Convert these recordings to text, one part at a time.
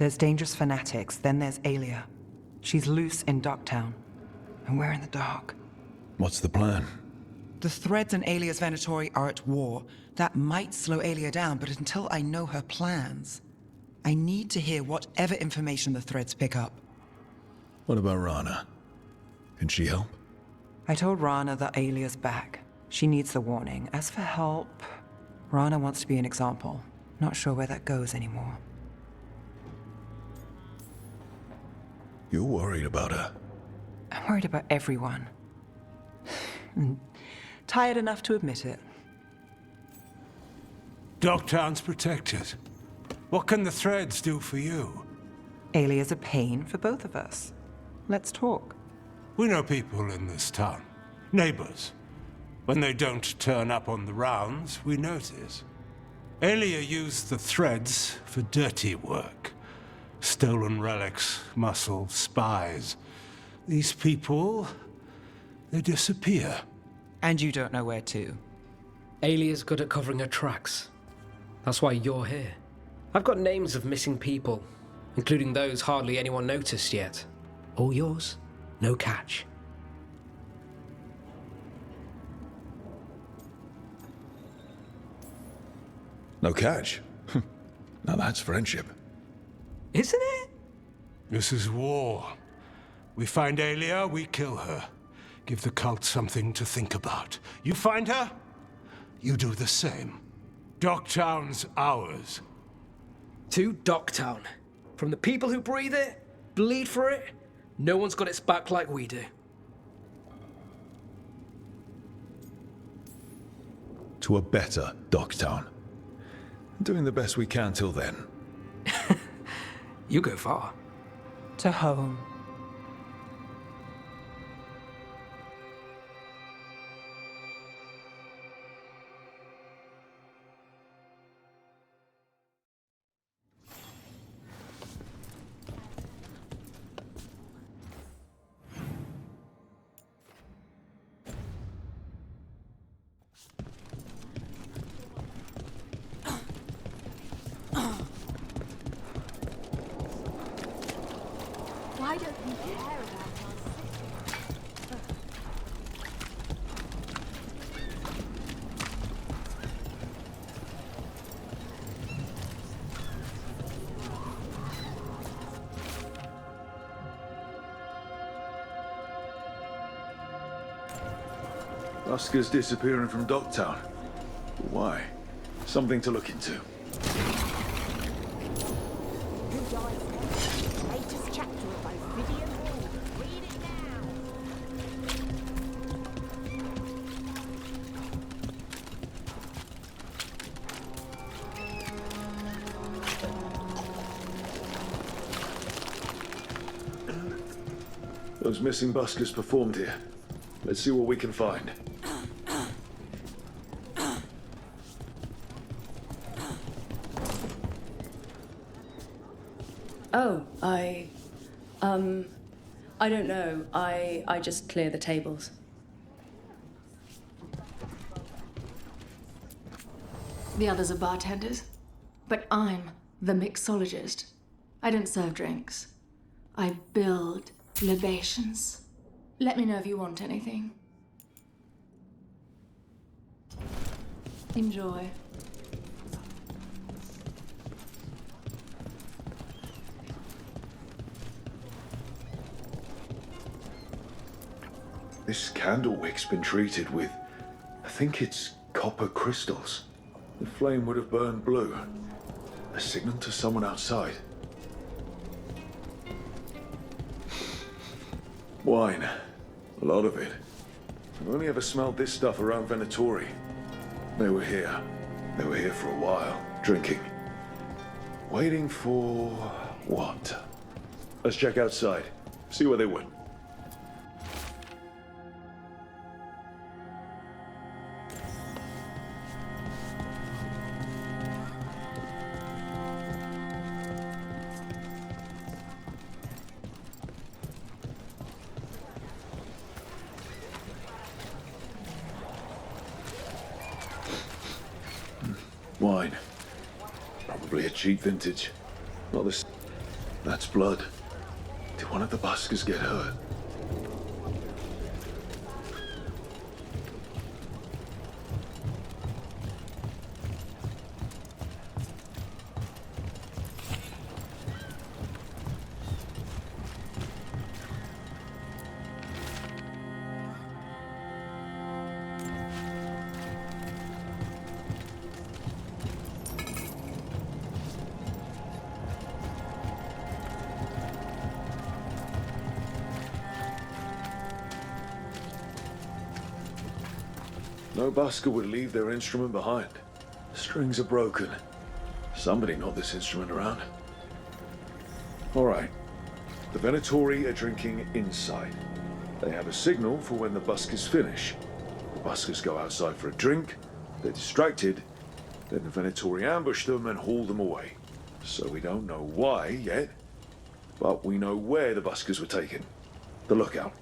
There's dangerous fanatics, then there's Aelia. She's loose in Ducktown, and we're in the dark. What's the plan? The Threads and Aelia's Venatori are at war. That might slow Aelia down, but until I know her plans, I need to hear whatever information the Threads pick up. What about Rana? Can she help? I told Rana that Aelia's back. She needs the warning. As for help, Rana wants to be an example. Not sure where that goes anymore. You're worried about her? I'm worried about everyone. Tired enough to admit it. Ducktown's protected. What can the Threads do for you? Aelia's a pain for both of us. Let's talk. We know people in this town. Neighbors. When they don't turn up on the rounds, we notice. Aelia used the Threads for dirty work. Stolen relics, muscle, spies. These people, they disappear. And you don't know where to. Aelia's good at covering her tracks. That's why you're here. I've got names of missing people, including those hardly anyone noticed yet. All yours, no catch. No catch? Now that's friendship. Isn't it? This is war. We find Aelia, we kill her. Give the cult something to think about. You find her, you do the same. Ducktown's ours. To Ducktown. From the people who breathe it, bleed for it, no one's got its back like we do. To a better Ducktown. Doing the best we can till then. You go far. To home. Why don't you care about our Oscar's disappearing from Ducktown. Why? Something to look into. latest chapter of my video wall. Read it now. Those missing buskers performed here. Let's see what we can find. Oh, I don't know. I just clear the tables. The others are bartenders, but I'm the mixologist. I don't serve drinks. I build libations. Let me know if you want anything. Enjoy. This candle wick's been treated with, I think it's copper crystals. The flame would have burned blue. A signal to someone outside. Wine. A lot of it. I've only ever smelled this stuff around Venatori. They were here. They were here for a while, drinking. Waiting for what? Let's check outside. See where they went. Wine. Probably a cheap vintage. Not this. That's blood. Did one of the buskers get hurt? No busker would leave their instrument behind. Strings are broken. Somebody knocked this instrument around. All right. The Venatori are drinking inside. They have a signal for when the buskers finish. The buskers go outside for a drink. They're distracted. Then the Venatori ambush them and haul them away. So we don't know why yet, but we know where the buskers were taken. The lookout.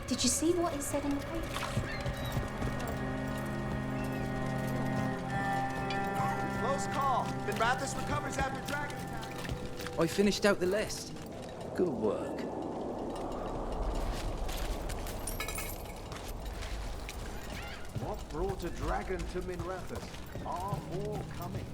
Did you see what it said in the paper? Close call. Minrathous recovers after dragon attack. I finished out the list. Good work. What brought a dragon to Minrathous? Are more coming?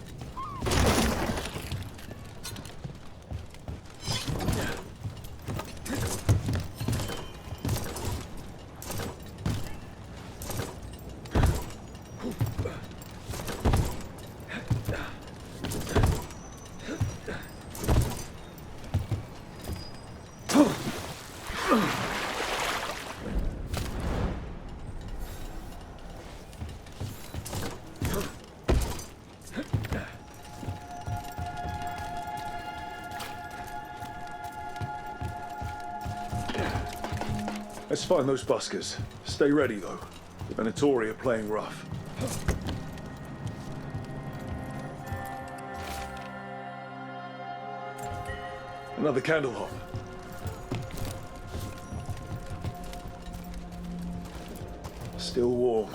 Let's find those buskers. Stay ready, though. The Venatori are playing rough. Another candle hop. Still warm.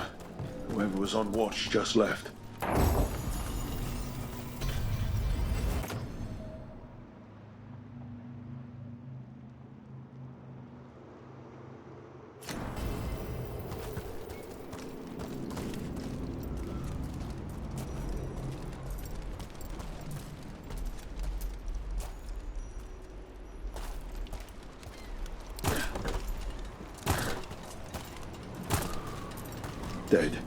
Whoever was on watch just left. Dead.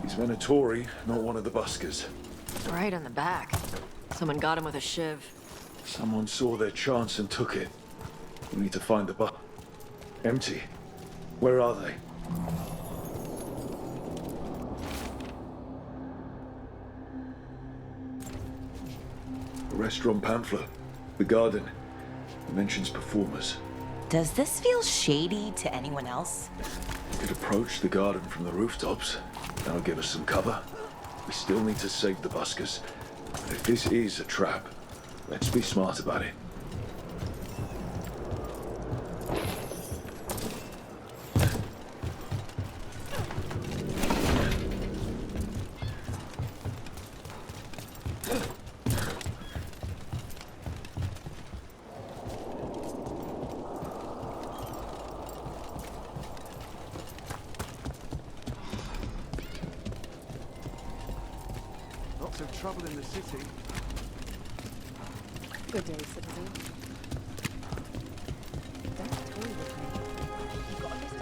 He's Venatori, not one of the buskers. Right on the back. Someone got him with a shiv. Someone saw their chance and took it. We need to find the Empty. Where are they? A restaurant pamphlet. The garden. It mentions performers. Does this feel shady to anyone else? We could approach the garden from the rooftops. That'll give us some cover. We still need to save the buskers. But if this is a trap, let's be smart about it. Lots of trouble in the city. Good day, citizen. Don't toy with me. You've got a list of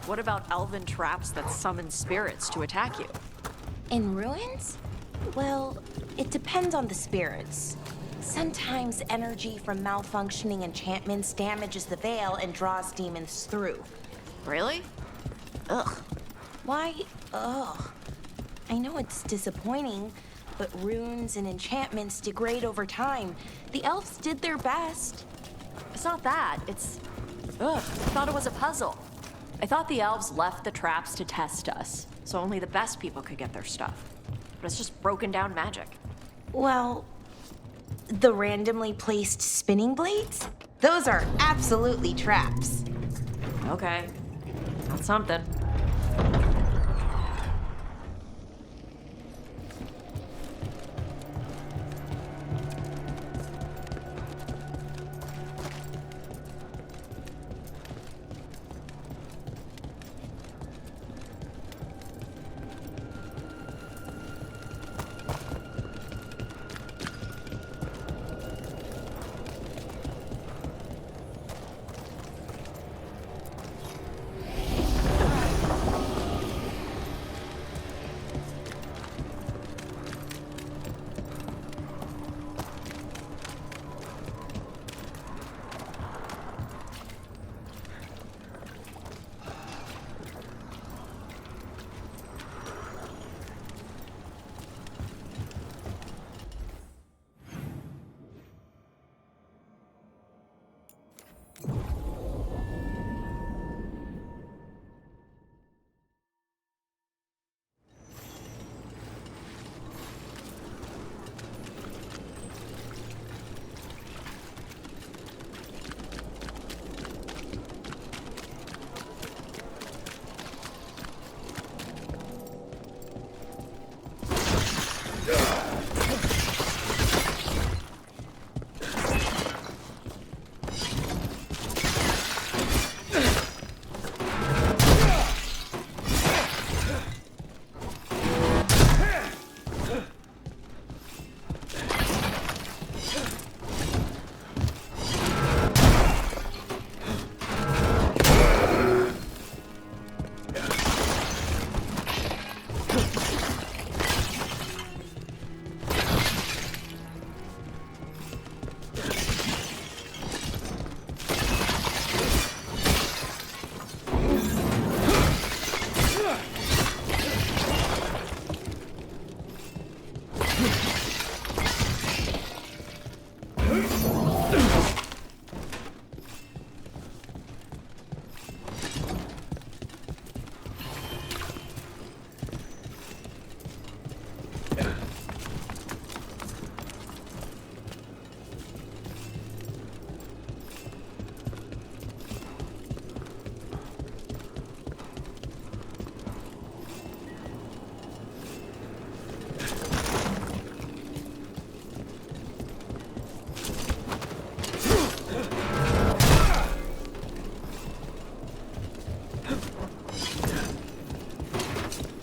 What about elven traps that summon spirits to attack you? In ruins? Well, it depends on the spirits. Sometimes energy from malfunctioning enchantments damages the veil and draws demons through. Really? Ugh. Why, ugh. I know it's disappointing, but runes and enchantments degrade over time. The elves did their best. It's not that. It's... Ugh. I thought it was a puzzle. I thought the elves left the traps to test us, so only the best people could get their stuff. But it's just broken down magic. Well, the randomly placed spinning blades? Those are absolutely traps. Okay. That's something.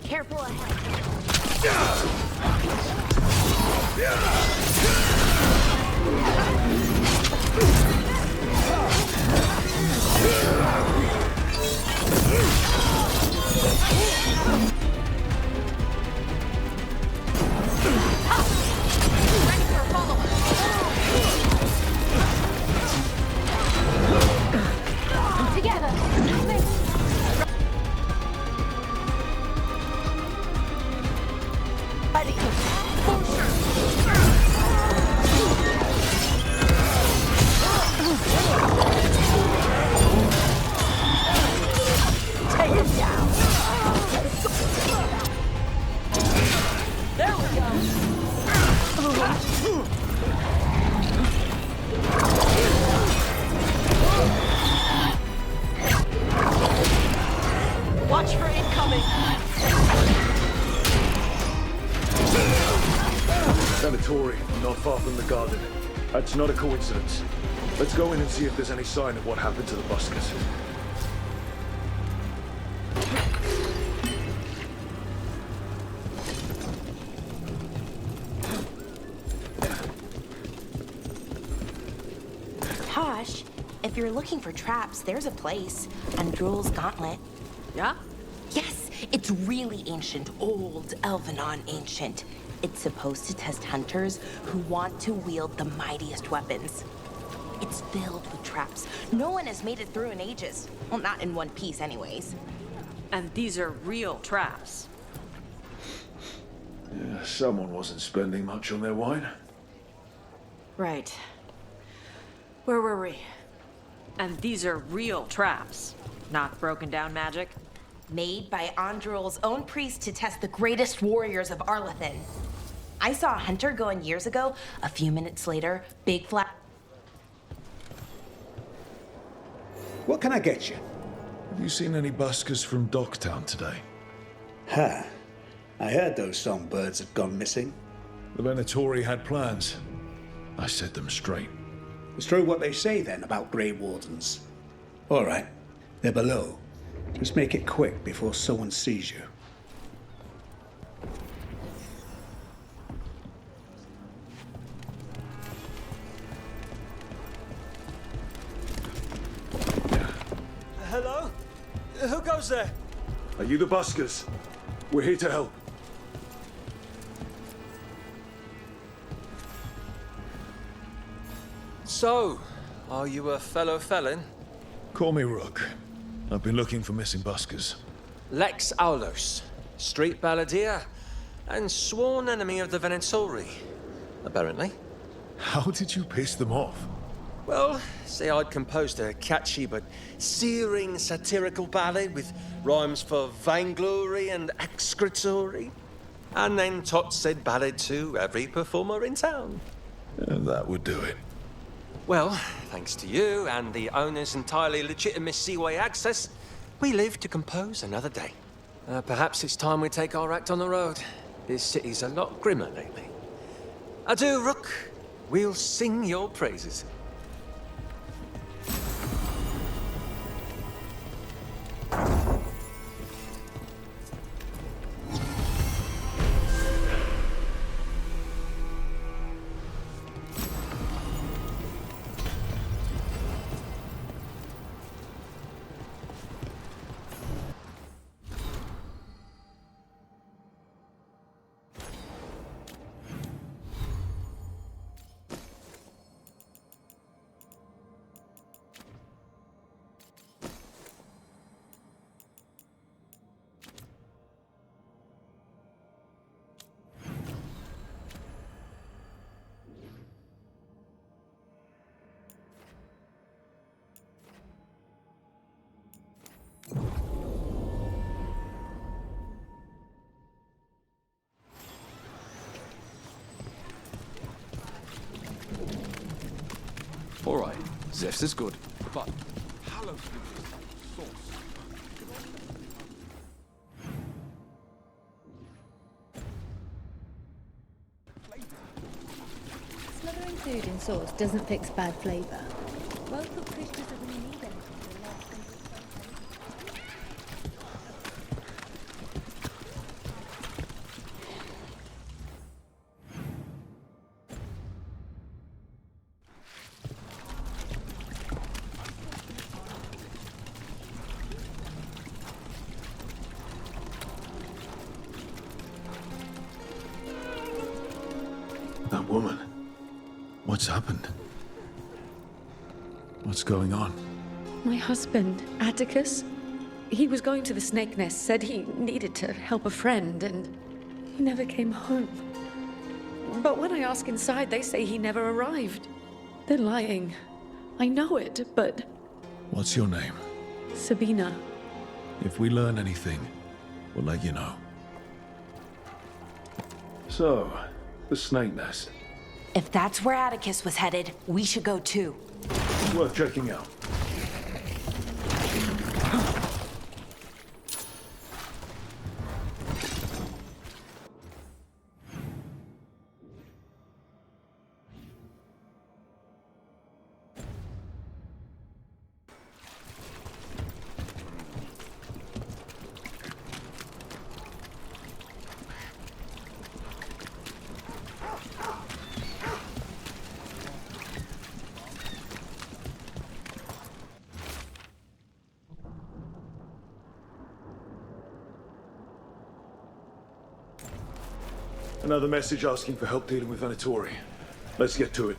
Careful ahead. Watch for incoming! Venatori, not far from the garden. That's not a coincidence. Let's go in and see if there's any sign of what happened to the buskers. Tosh, if you're looking for traps, there's a place. Andrul's Gauntlet. Yeah? Yes, it's really ancient, old Elvenon ancient. It's supposed to test hunters who want to wield the mightiest weapons. It's filled with traps. No one has made it through in ages. Well, not in one piece anyways. And these are real traps. Yeah, someone wasn't spending much on their wine. Right. Where were we? And these are real traps, not broken down magic. Made by Andrul's own priest to test the greatest warriors of Arlethan. I saw a hunter go in years ago. A few minutes later, big flat. What can I get you? Have you seen any buskers from Docktown today? Ha. I heard those songbirds had gone missing. The Venatori had plans. I set them straight. It's true what they say then about Grey Wardens. All right, they're below. Just make it quick before someone sees you. Hello? Who goes there? Are you the buskers? We're here to help. So, are you a fellow felon? Call me Rook. I've been looking for missing buskers. Lex Aulos, street balladeer, and sworn enemy of the Venatori, apparently. How did you piss them off? Well, say I'd composed a catchy but searing satirical ballad with rhymes for vainglory and excretory. And then Tot said ballad to every performer in town. That would do it. Well, thanks to you and the owner's entirely legitimate seaway access, we live to compose another day. Perhaps it's time we take our act on the road. This city's a lot grimmer lately. Adieu, Rook. We'll sing your praises. All right, Zest is good, but how low sauce? Smothering food in sauce doesn't fix bad flavor. Well-cooked fish doesn't really need anything to last them. That woman. What's happened? What's going on? My husband, Atticus, he was going to the snake nest, said he needed to help a friend, and he never came home. But when I ask inside, they say he never arrived. They're lying. I know it, but... What's your name? Sabina. If we learn anything, we'll let you know. So, the snake nest. If that's where Atticus was headed, we should go too. It's worth checking out. Another message asking for help dealing with Venatori. Let's get to it.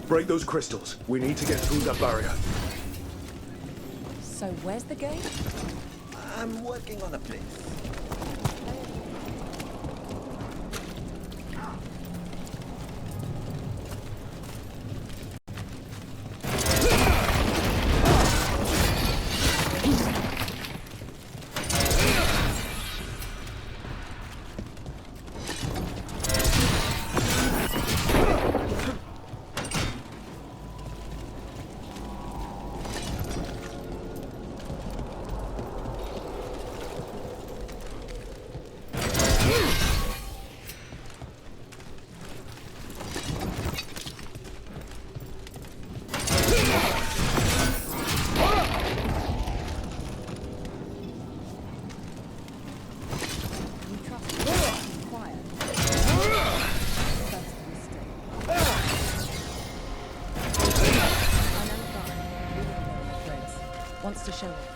Break those crystals. We need to get through that barrier. So where's the gate? I'm working on a place. Wants to show off.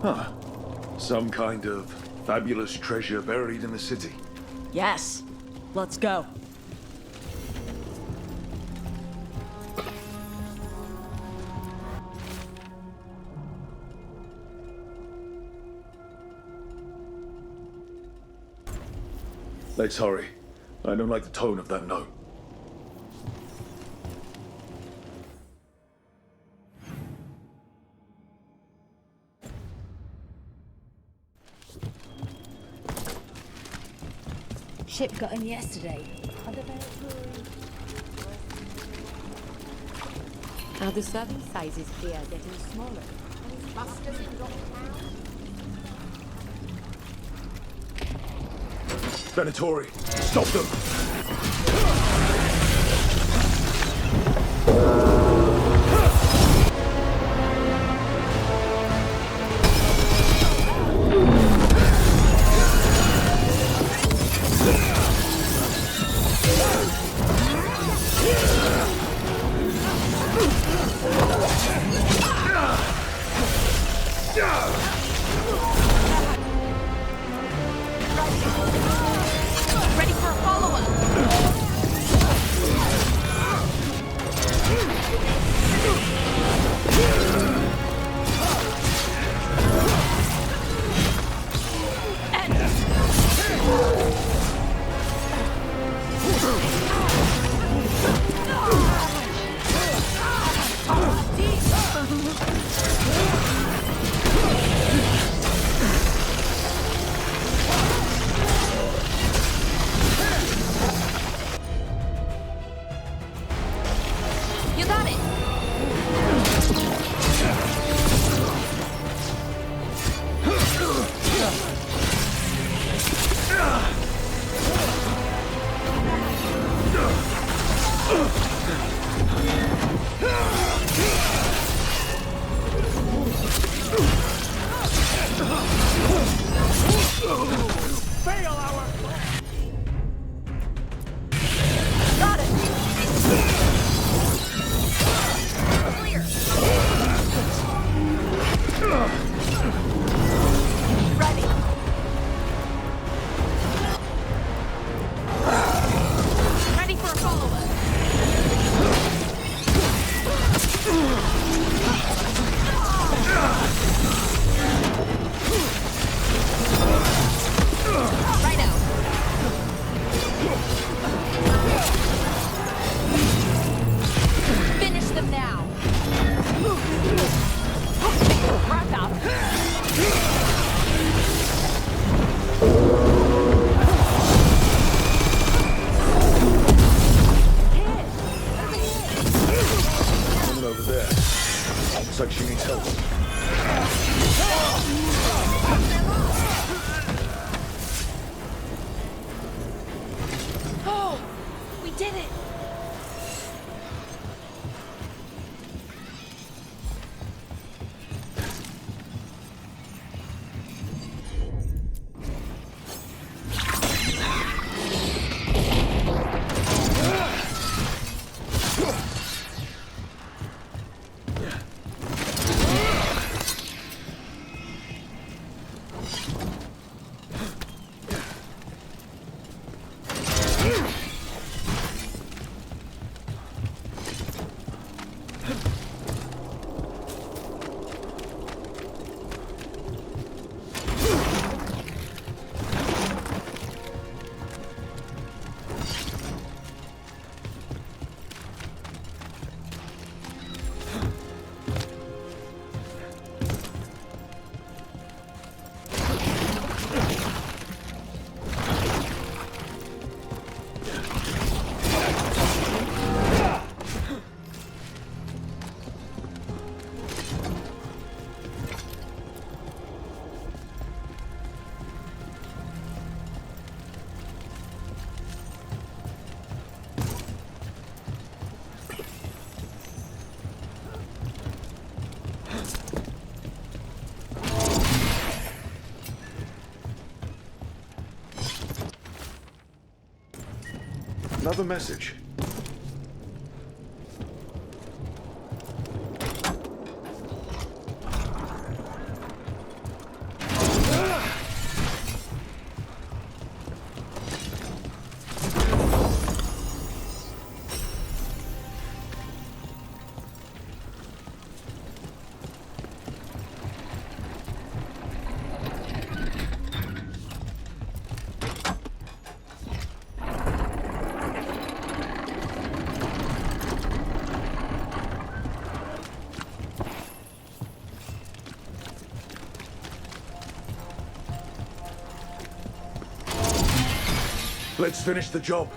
Huh. Some kind of fabulous treasure buried in the city. Yes. Let's go. Let's hurry. I don't like the tone of that note. Ship got in yesterday. Are the serving sizes here getting smaller? Venatori, stop them! Ready for a follow-up! You got it! Fail our... Got it! Clear! Ready! Ready for a follow-up! Righto! Finish them now! Breath out! Woman over there. Looks like she needs help. Another message. Let's finish the job.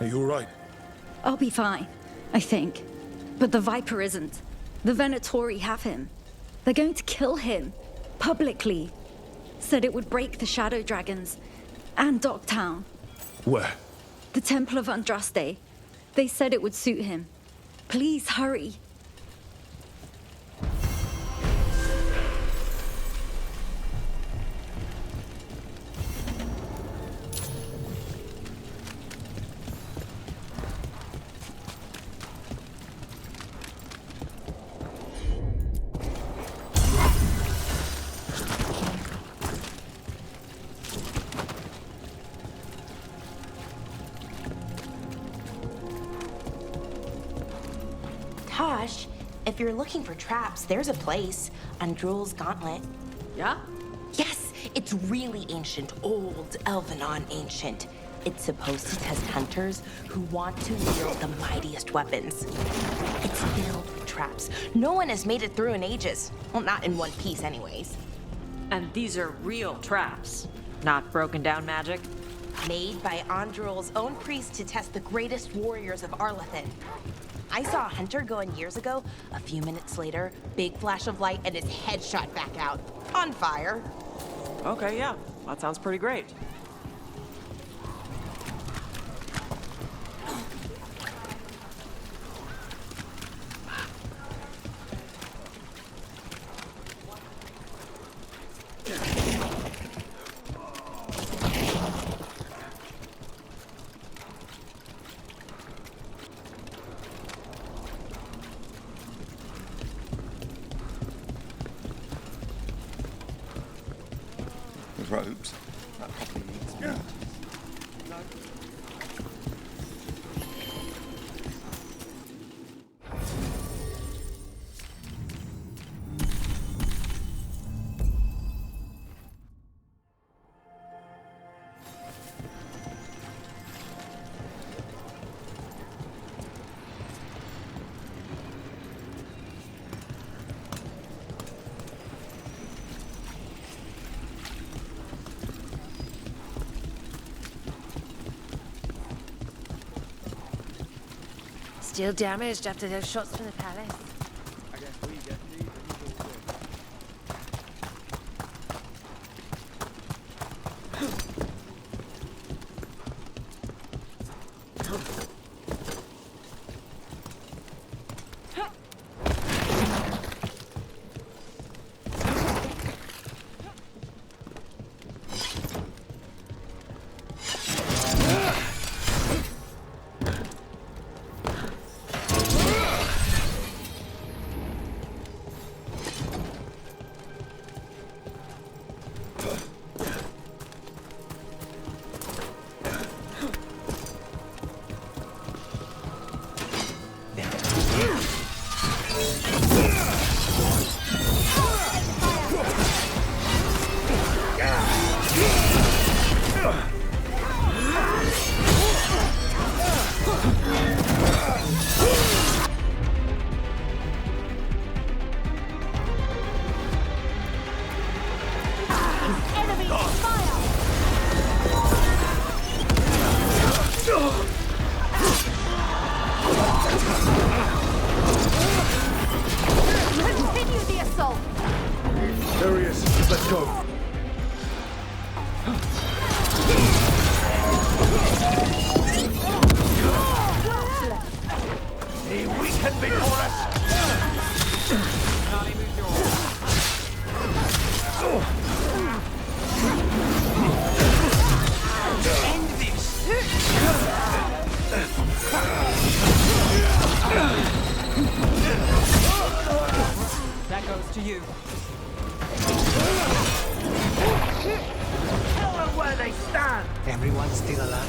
Are you all right? I'll be fine, I think. But the Viper isn't. The Venatori have him. They're going to kill him. Publicly. Said it would break the Shadow Dragons. And Dogtown. Where? The Temple of Andraste. They said it would suit him. Please hurry. Tosh, if you're looking for traps, there's a place. Andrul's Gauntlet. Yeah? Yes, it's really ancient, old Elvenon ancient. It's supposed to test hunters who want to wield the mightiest weapons. It's filled with traps. No one has made it through in ages. Well, not in one piece anyways. And these are real traps, not broken down magic? Made by Andrul's own priest to test the greatest warriors of Arlethin. I saw a hunter go in years ago. A few minutes later, big flash of light and his head shot back out. On fire. Okay, yeah. That sounds pretty great. Ropes. That probably needs more. Still damaged after those shots from the palace. I guess we get these and you all you. Tell them where they stand! Everyone's still alive.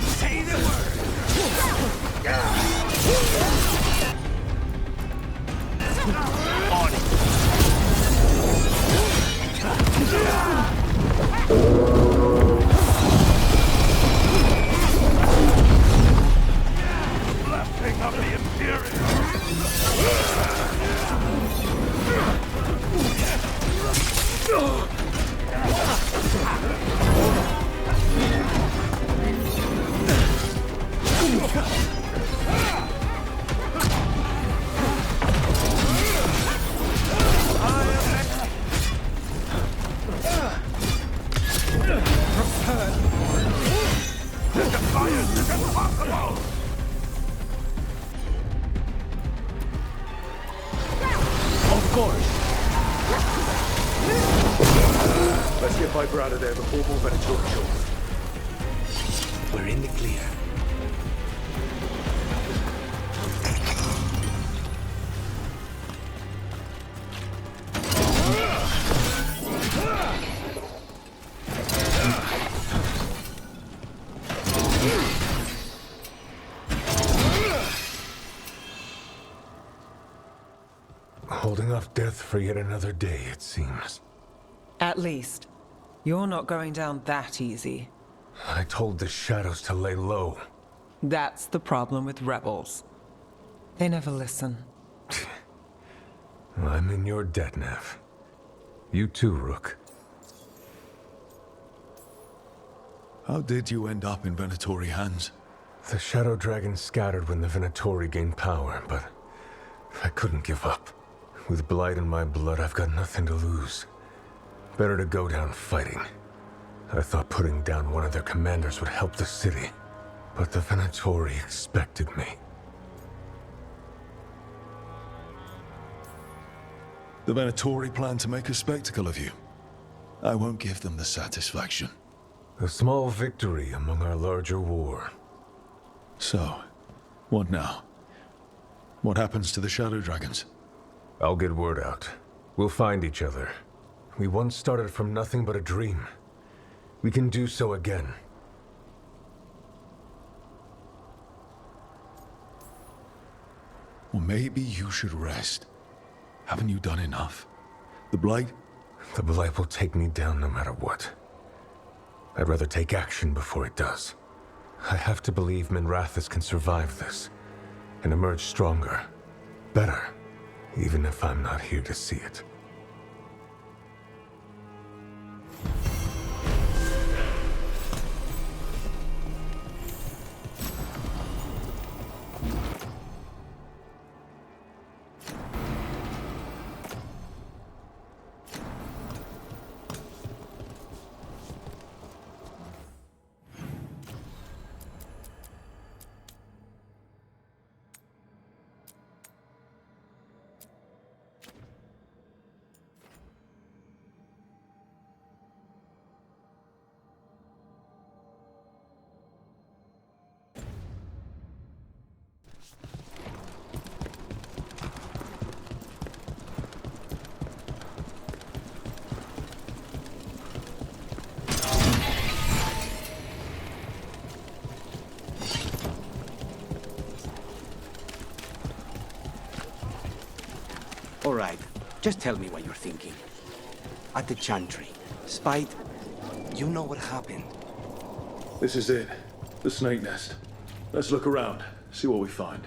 Say the word! On it! Blessing of the Imperium! Defiance is impossible! Of course. Let's get Viper out of there before more Venatori show. We're in the clear. Holding off death for yet another day, it seems. At least, you're not going down that easy. I told the shadows to lay low. That's the problem with rebels. They never listen. I'm in your debt, Nev. You too, Rook. How did you end up in Venatori hands? The Shadow Dragon scattered when the Venatori gained power, but I couldn't give up. With blight in my blood, I've got nothing to lose. Better to go down fighting. I thought putting down one of their commanders would help the city, but the Venatori expected me. The Venatori plan to make a spectacle of you. I won't give them the satisfaction. A small victory among our larger war. So, what now? What happens to the Shadow Dragons? I'll get word out. We'll find each other. We once started from nothing but a dream. We can do so again. Well, maybe you should rest. Haven't you done enough? The Blight? The Blight will take me down no matter what. I'd rather take action before it does. I have to believe Minrathous can survive this, and emerge stronger, better, even if I'm not here to see it. All right, just tell me what you're thinking. At the Chantry, Spite, you know what happened. This is it. The snake nest. Let's look around, see what we find.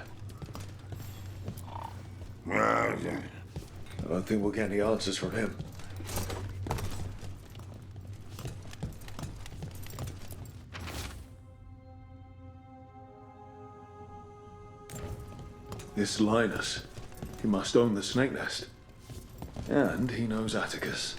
I don't think we'll get any answers from him. This Linus, he must own the snake nest. And he knows Atticus.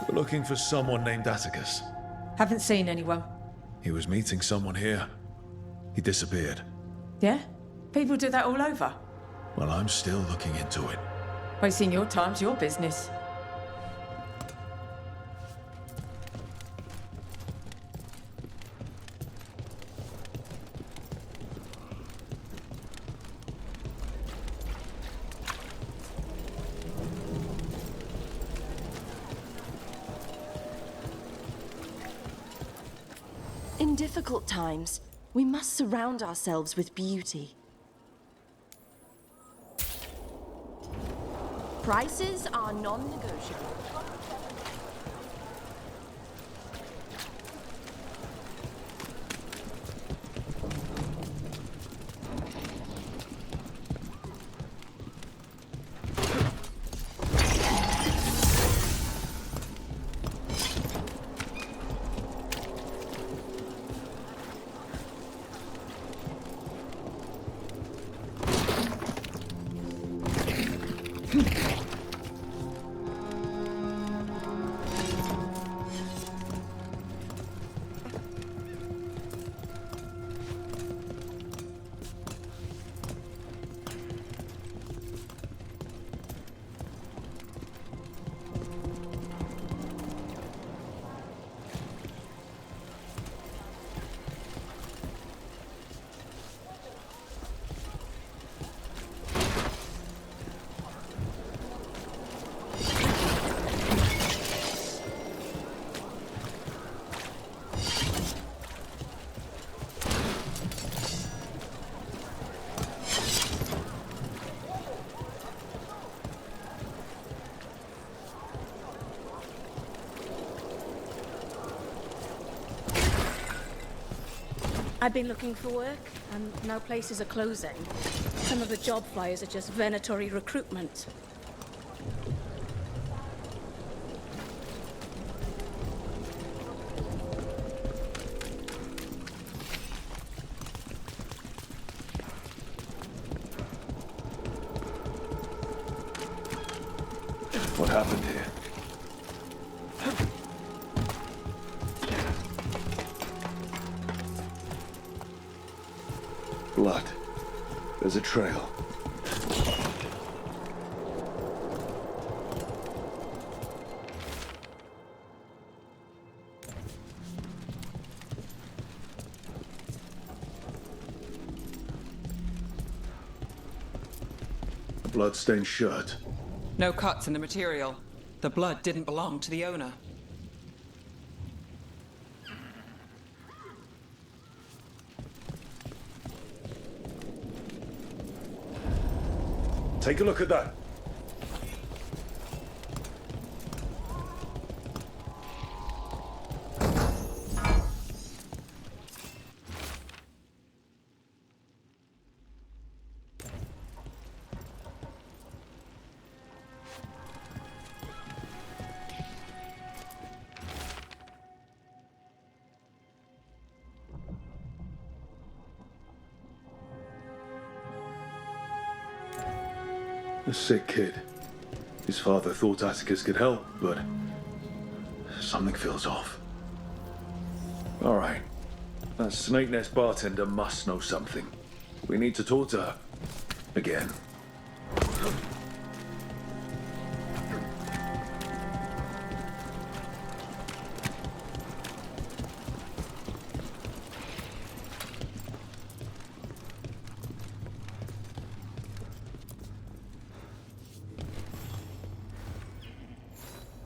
We're looking for someone named Atticus. Haven't seen anyone. He was meeting someone here. He disappeared. Yeah? People do that all over. Well, I'm still looking into it. Wasting your time's your business. difficult times, we must surround ourselves with beauty. Prices are non-negotiable. I've been looking for work, and now places are closing. Some of the job flyers are just Venatori recruitment. What happened here? Blood. There's a trail. A blood-stained shirt. No cuts in the material. The blood didn't belong to the owner. Take a look at that. A sick kid. His father thought Atticus could help, but something feels off. All right. That Snake Nest bartender must know something. We need to talk to her. Again.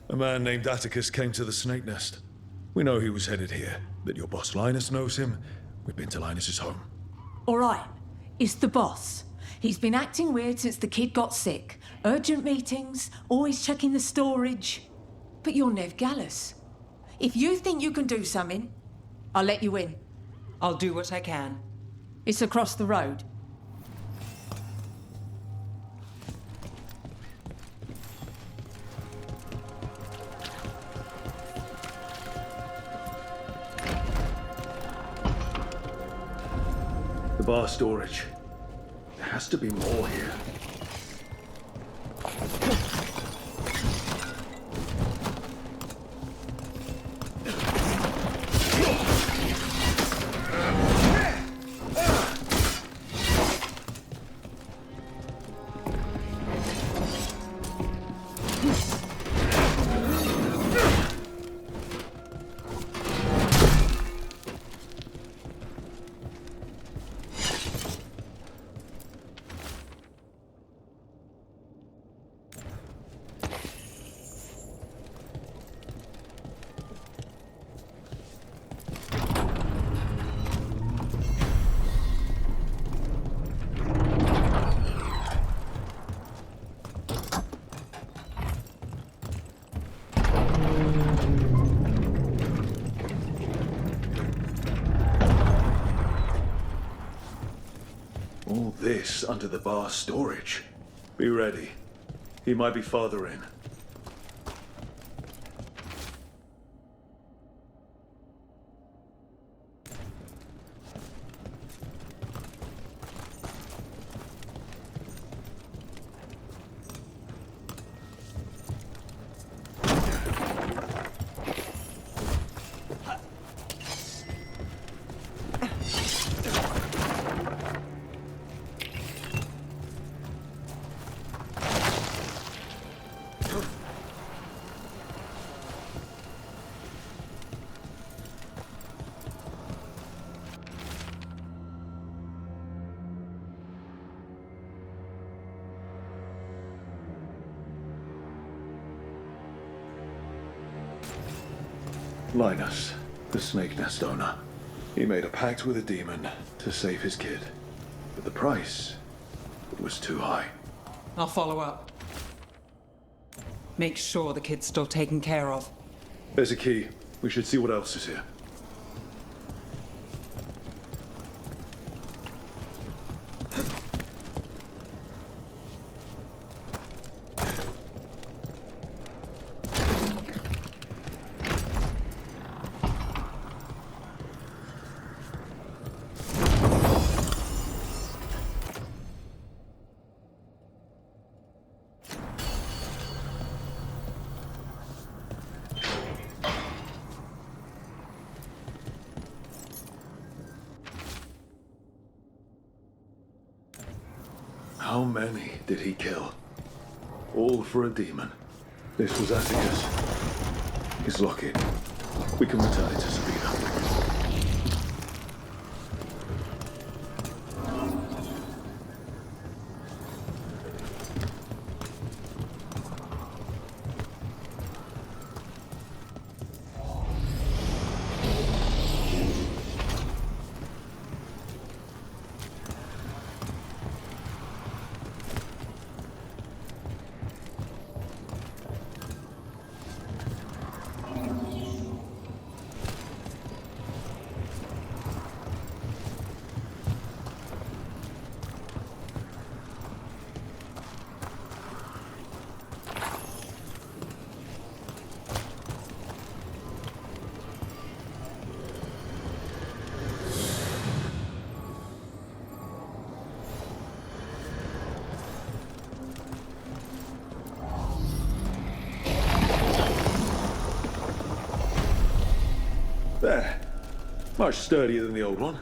A man named Atticus came to the Snake Nest. We know he was headed here, that your boss Linus knows him. We've been to Linus's home. All right, it's the boss. He's been acting weird since the kid got sick. Urgent meetings, always checking the storage. But you're Nev Gallus. If you think you can do something, I'll let you in. I'll do what I can. It's across the road. The bar storage. There has to be more here. All this under the bar storage. Be ready. He might be farther in. Linus, the snake nest owner. He made a pact with a demon to save his kid. But the price was too high. I'll follow up. Make sure the kid's still taken care of. There's a key. We should see what else is here. How many did he kill? All for a demon. This was Atticus. His locket. We can return it to Sabina. There. Much sturdier than the old one.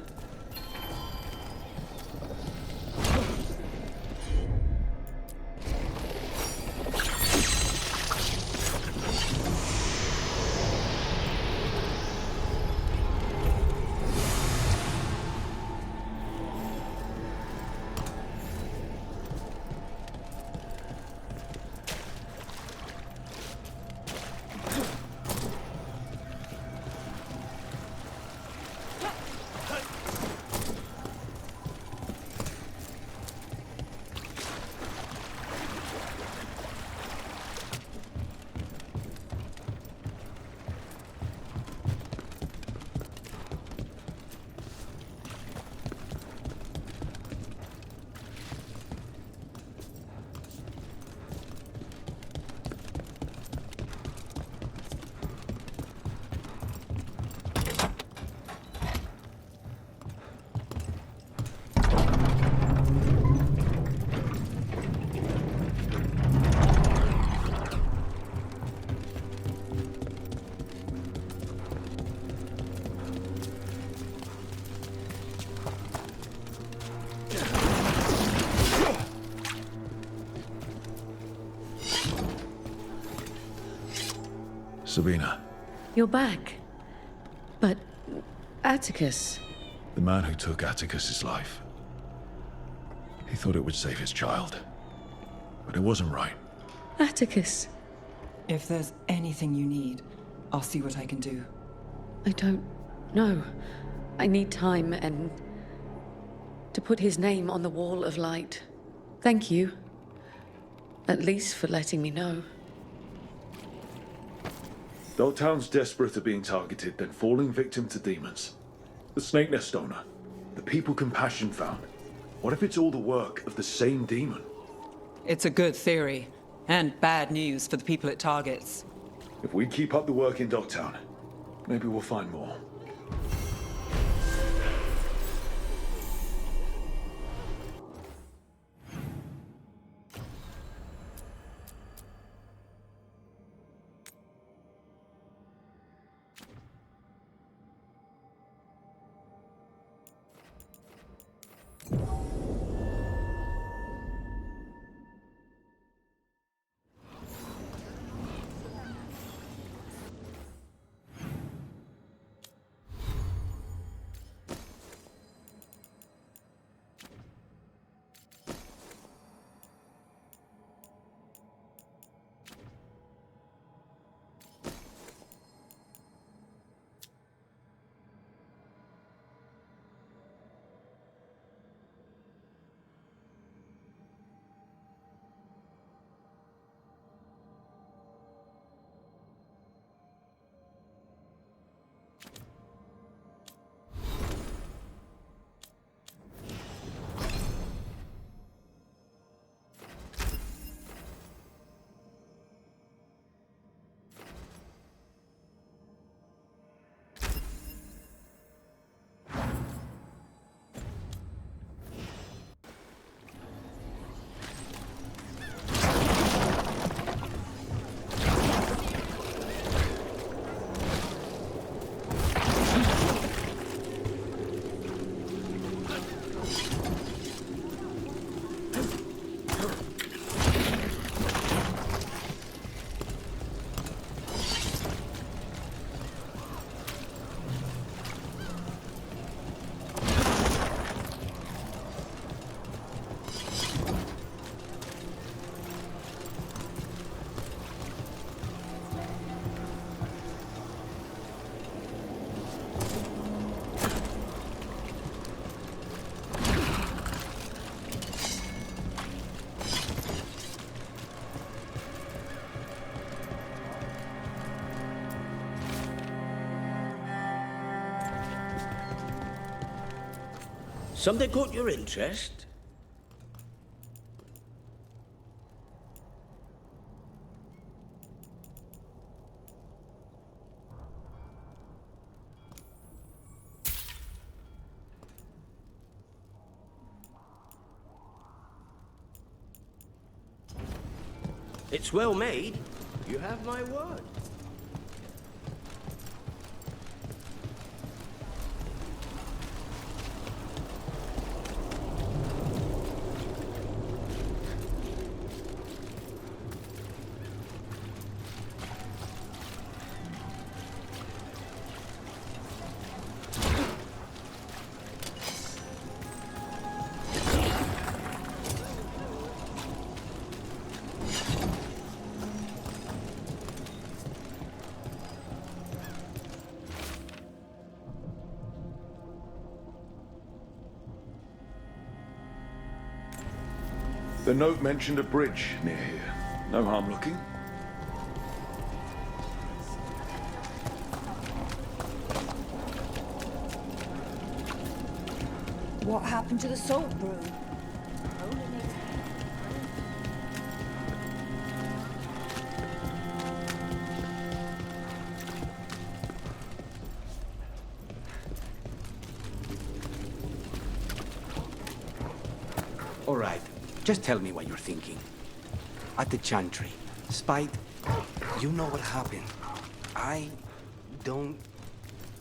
Sabina. You're back. But Atticus... The man who took Atticus's life. He thought it would save his child. But it wasn't right. Atticus. If there's anything you need, I'll see what I can do. I don't know. I need time and... to put his name on the wall of light. Thank you. At least for letting me know. Though town's desperate at being targeted, then falling victim to demons. The snake nest owner, the people compassion found. What if it's all the work of the same demon? It's a good theory, and bad news for the people it targets. If we keep up the work in Dogtown, maybe we'll find more. Something caught your interest? It's well made. You have my word. The note mentioned a bridge near here. No harm looking. What happened to the salt broom? All right. Just tell me what you're thinking. At the chantry, Spite, you know what happened. I don't...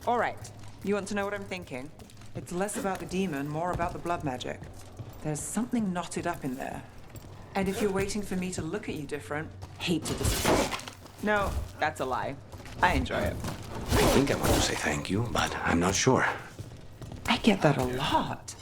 All right. You want to know what I'm thinking? It's less about the demon, more about the blood magic. There's something knotted up in there. And if you're waiting for me to look at you different, hate to disappoint. No, that's a lie. I enjoy it. I think I want to say thank you, but I'm not sure. I get that a lot.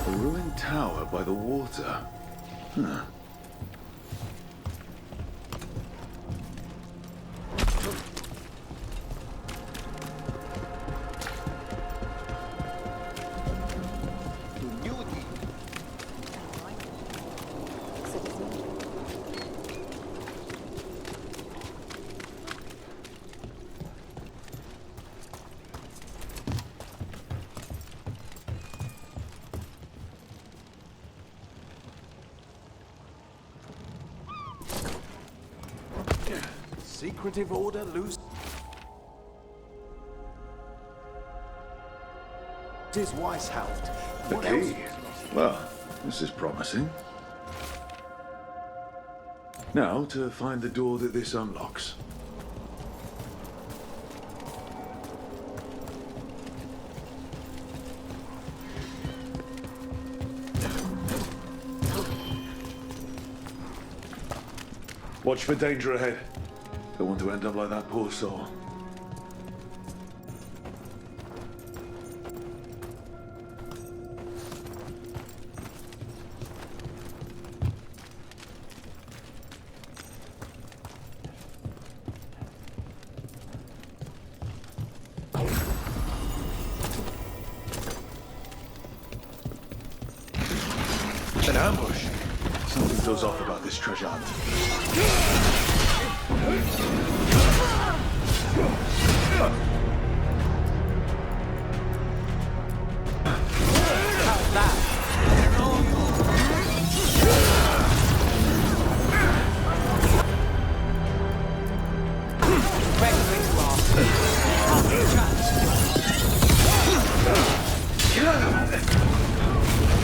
A ruined tower by the water. Huh. Secretive order loose. Is Weishaupt. The What else? key. Well, this is promising. Now to find the door that this unlocks. Watch for danger ahead. Don't want to end up like that poor soul. An ambush. Something feels off about this treasure hunt.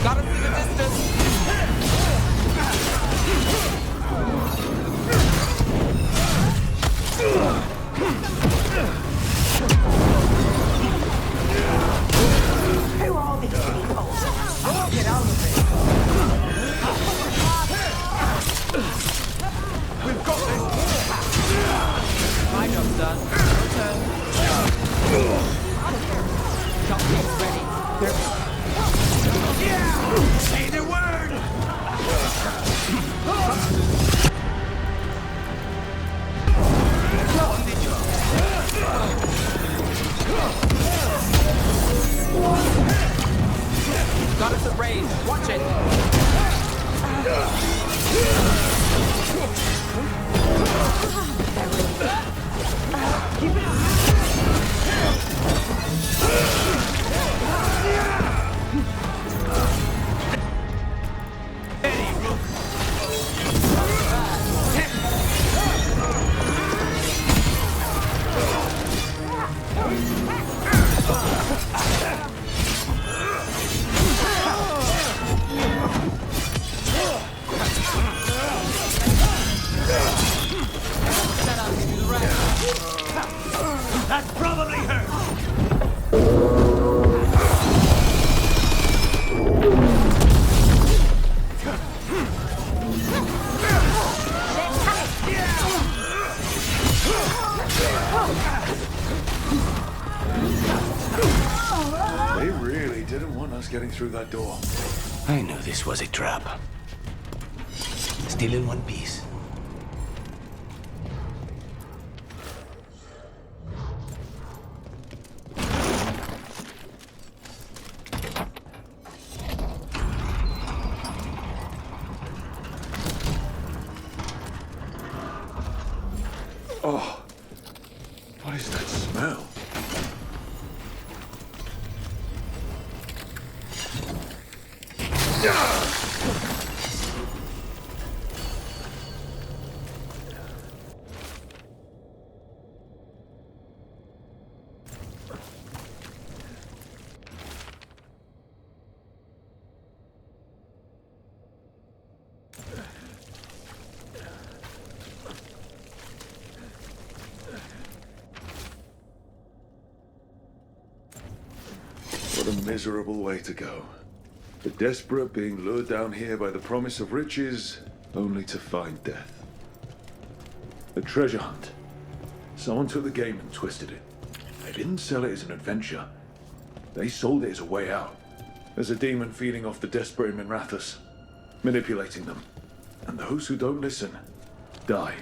Gotta see the distance. Who are these people? Get out of it. We've got this. My job's done. Cupcake's ready. Say the word! Got us at range. Watch it. Keep it up. That probably hurt. They really didn't want us getting through that door. I knew this was a trap. Still in one piece. Oh, what is that smell? What a miserable way to go. The desperate being lured down here by the promise of riches, only to find death. A treasure hunt. Someone took the game and twisted it. They didn't sell it as an adventure. They sold it as a way out. There's a demon feeding off the desperate in Minrathous, manipulating them. And those who don't listen, die.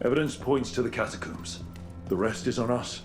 Evidence points to the catacombs. The rest is on us.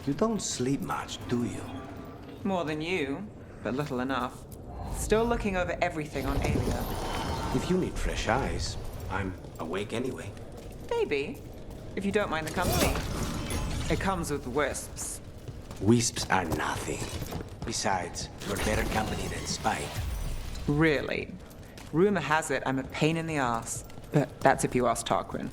You don't sleep much, do you? More than you, but little enough. Still looking over everything on Aelia. If you need fresh eyes, I'm awake anyway. Maybe, if you don't mind the company. It comes with wisps. Wisps are nothing. Besides, you're better company than spite. Really? Rumor has it I'm a pain in the ass. But that's if you ask Tarquin.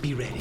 Be ready.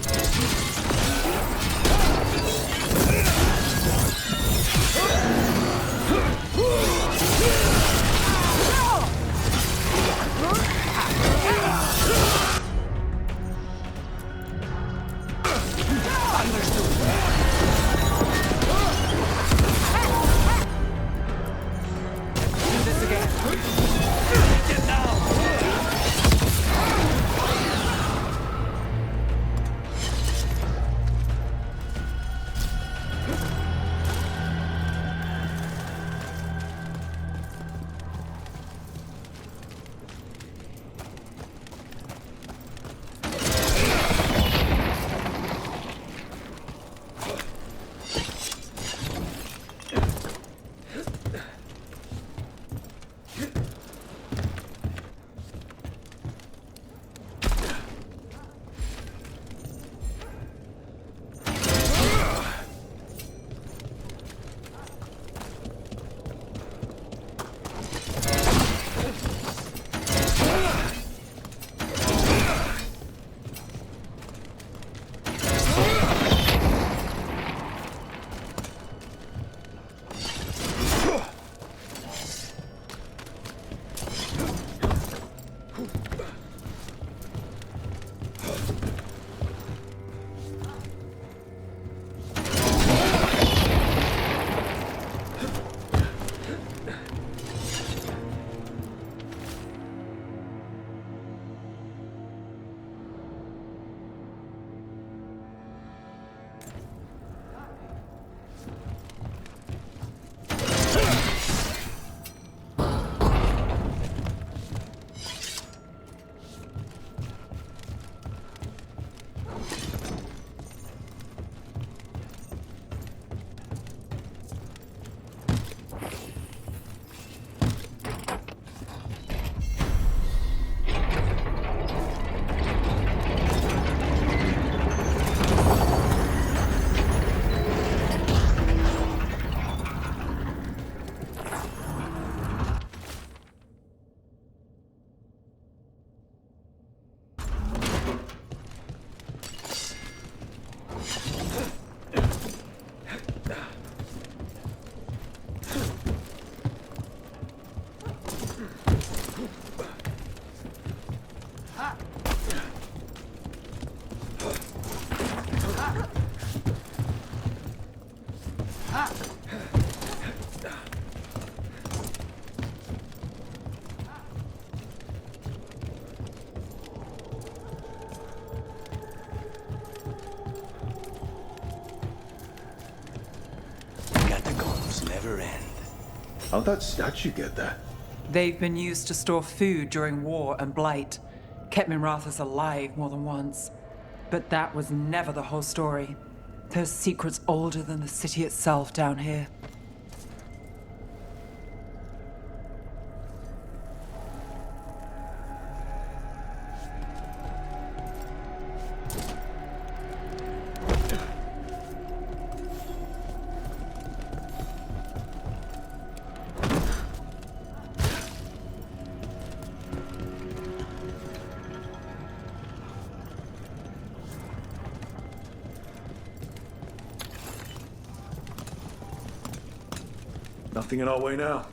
never end. How'd that statue get there? They've been used to store food during war and blight. Kept Minrathous alive more than once. But that was never the whole story. There's secrets older than the city itself down here. Nothing in our way now.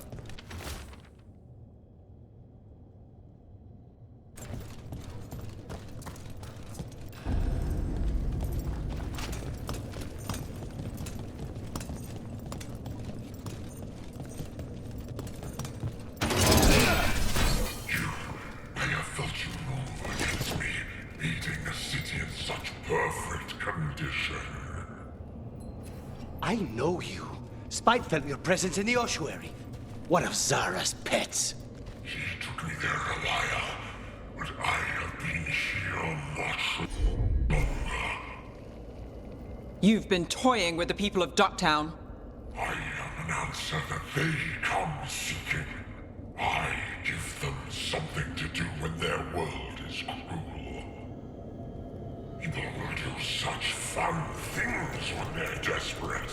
I know you. Spite felt your presence in the ossuary. One of Zara's pets. He took me there a while, but I have been here much longer. You've been toying with the people of Ducktown. I am an answer that they come seeking. I give them something to do when their world is cruel. People will do such fun things when they're desperate.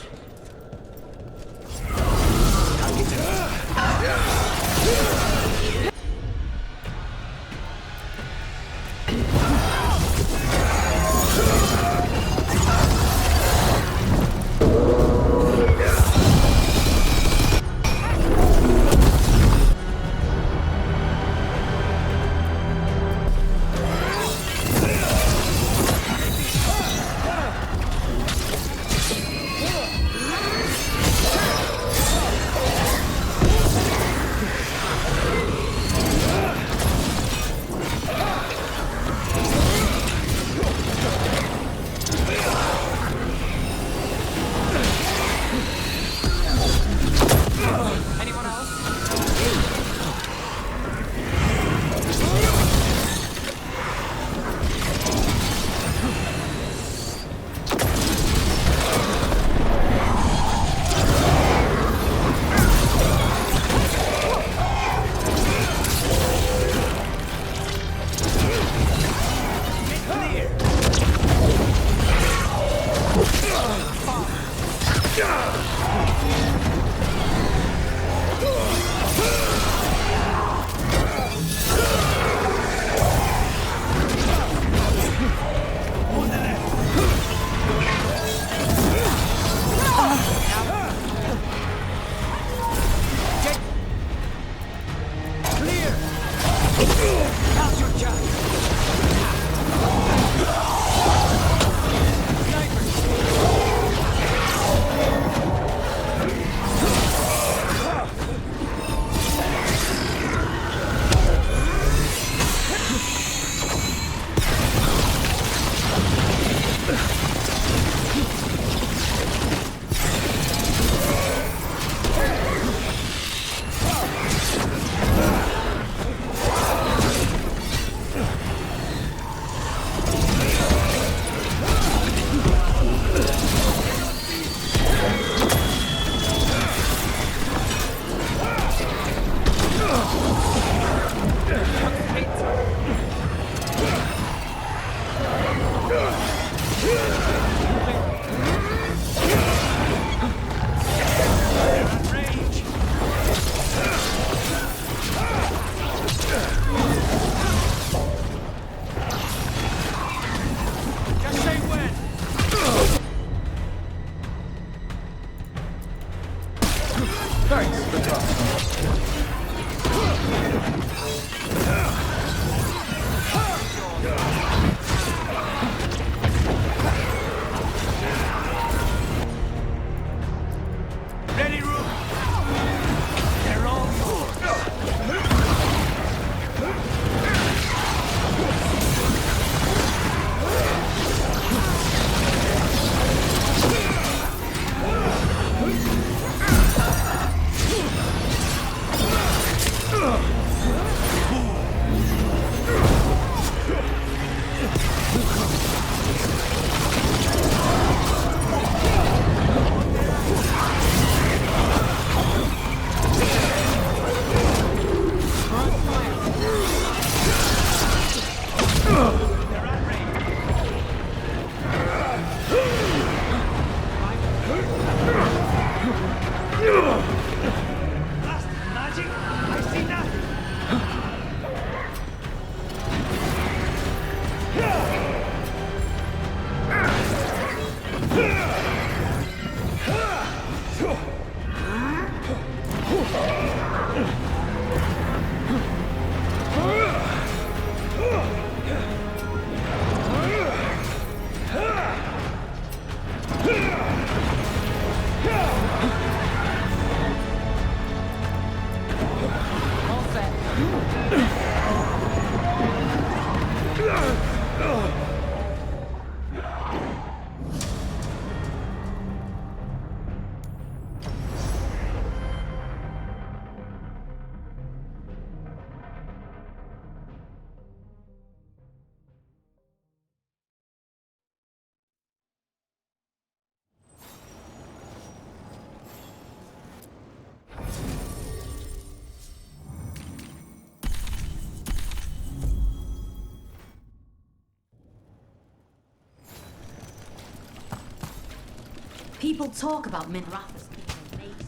People talk about Minrathous being amazing.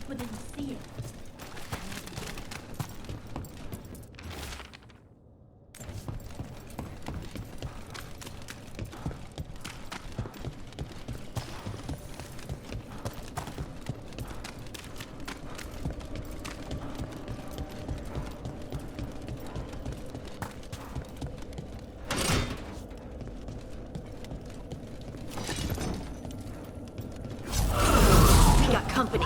But then you see it. Company.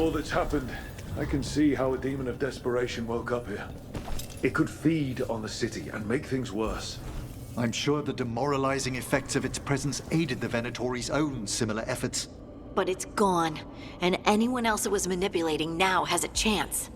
all that's happened, I can see how a demon of desperation woke up here. It could feed on the city and make things worse. I'm sure the demoralizing effects of its presence aided the Venatori's own similar efforts. But it's gone, and anyone else it was manipulating now has a chance.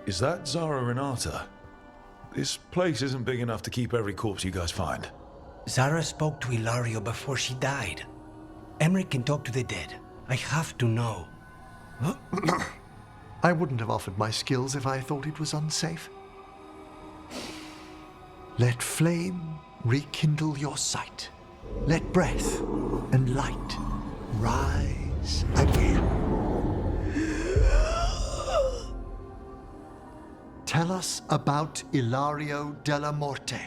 Is that Zara Renata? This place isn't big enough to keep every corpse you guys find. Zara spoke to Ilario before she died. Emmerich can talk to the dead. I have to know. I wouldn't have offered my skills if I thought it was unsafe. Let flame rekindle your sight. Let breath and light rise again. Tell us about Ilario della Morte.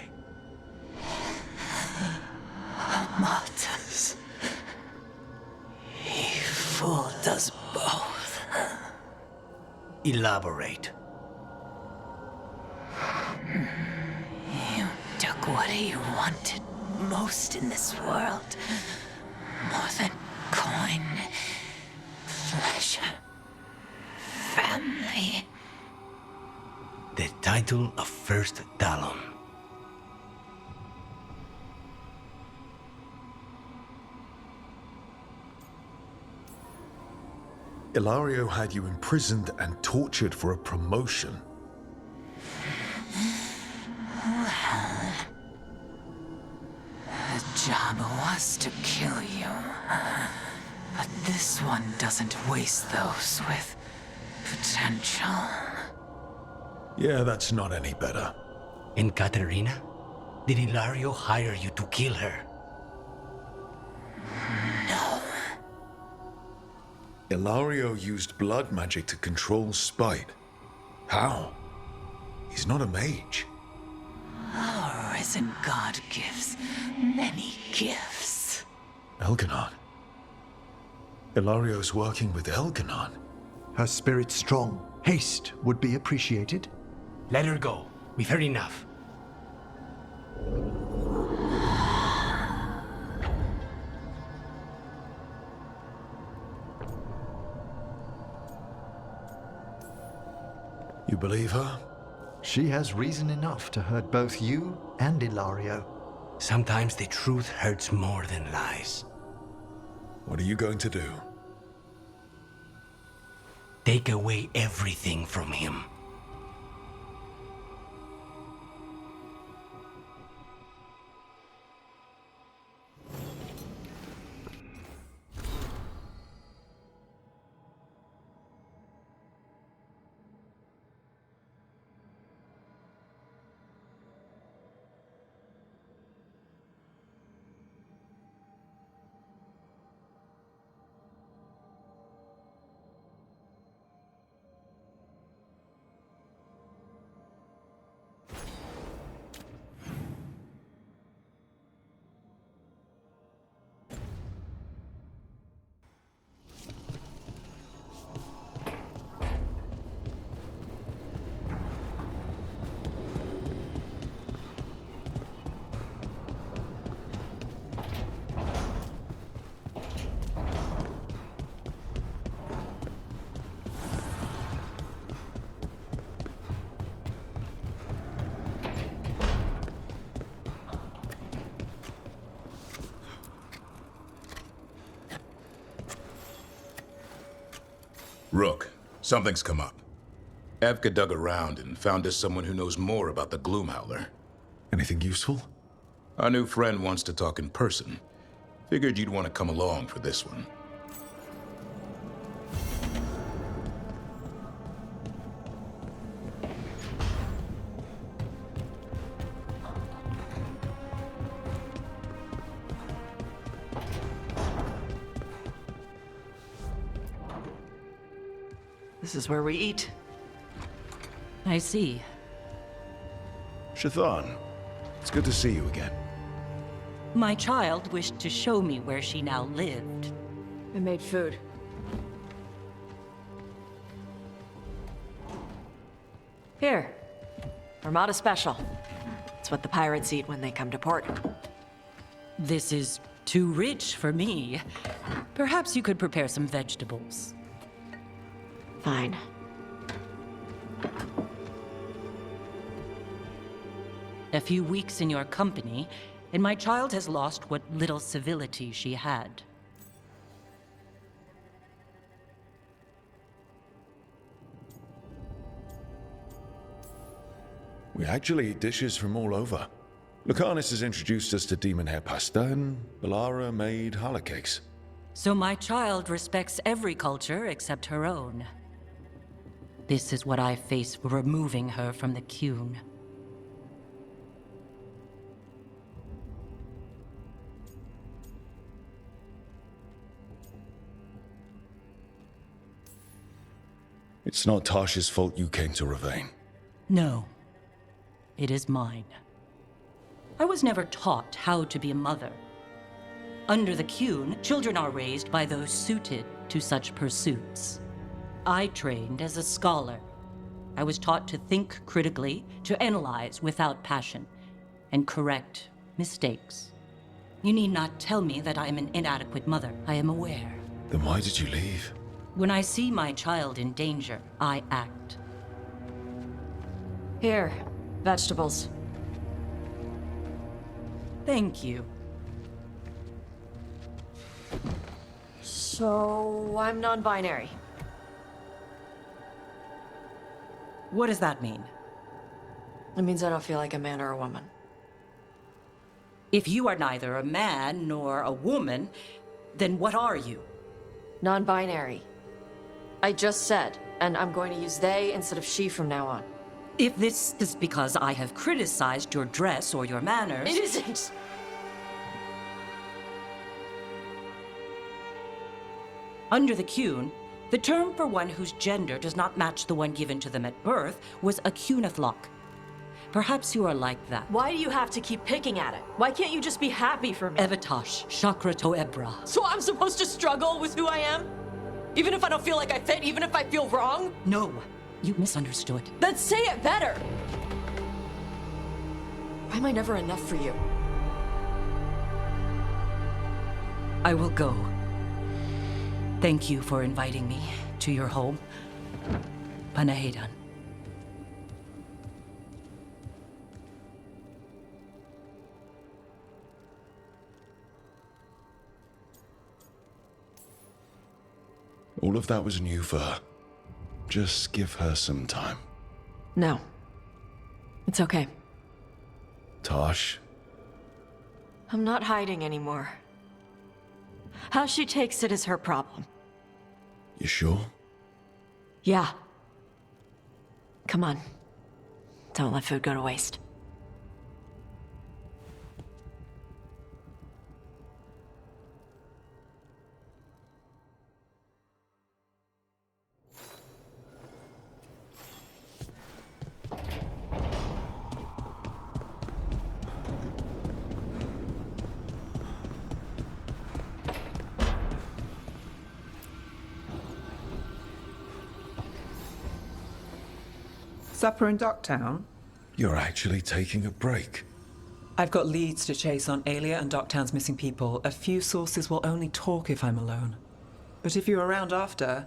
Martyrs. He fooled us both. Elaborate. You took what he wanted most in this world. More than coin, pleasure, family. The title of First Talon. Ilario had you imprisoned and tortured for a promotion. Well, the job was to kill you. But this one doesn't waste those with potential. Yeah, that's not any better. And Katerina? Did Ilario hire you to kill her? No. Ilario used blood magic to control spite. How? He's not a mage. Our risen god gives many gifts. Elganon. Ilario's working with Elganon. Her spirit's strong, Haste would be appreciated. Let her go. We've heard enough. You believe her? She has reason enough to hurt both you and Ilario. Sometimes the truth hurts more than lies. What are you going to do? Take away everything from him. Rook, something's come up. Evka dug around and found us someone who knows more about the Gloomhowler. Anything useful? Our new friend wants to talk in person. Figured you'd want to come along for this one. This is where we eat. I see. Shathan, it's good to see you again. My child wished to show me where she now lived. We made food. Here. Armada Special. It's what the pirates eat when they come to port. This is too rich for me. Perhaps you could prepare some vegetables. Fine. A few weeks in your company, and my child has lost what little civility she had. We actually eat dishes from all over. Lucanus has introduced us to demon hair pasta, and Balara made challah cakes. So my child respects every culture except her own. This is what I face for removing her from the ᴘᴜ. It's not Tasha's fault you came to Ravane. No. It is mine. I was never taught how to be a mother. Under the ᴘᴜ, children are raised by those suited to such pursuits. I trained as a scholar. I was taught to think critically, to analyze without passion, and correct mistakes. You need not tell me that I am an inadequate mother. I am aware. Then why did you leave? When I see my child in danger, I act. Here, vegetables. Thank you. So, I'm non-binary. What does that mean? It means I don't feel like a man or a woman. If you are neither a man nor a woman, then what are you? Non-binary. I just said, and I'm going to use they instead of she from now on. If this is because I have criticized your dress or your manners... It isn't! Under the ᴘᴜ, the term for one whose gender does not match the one given to them at birth was a ᴘᴜᴜᴜ. Perhaps you are like that. Why do you have to keep picking at it? Why can't you just be happy for me? Evatash, Chakra Toebra. So I'm supposed to struggle with who I am? Even if I don't feel like I fit, even if I feel wrong? No. You misunderstood. Then say it better! Why am I never enough for you? I will go. Thank you for inviting me to your home. Panahedan. All of that was new for her. Just give her some time. No. It's okay. Tosh, I'm not hiding anymore. How she takes it is her problem. you sure? Yeah. Come on. Don't let food go to waste. Supper in Docktown? You're actually taking a break. I've got leads to chase on Aelia and Docktown's missing people. A few sources will only talk if I'm alone. But if you're around after,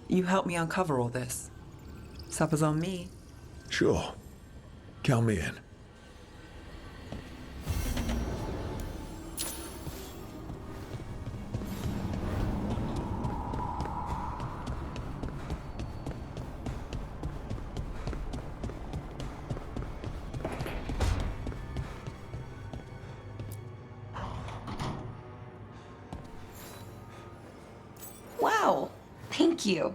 you help me uncover all this. Supper's on me. Sure. Count me in. Wow, thank you.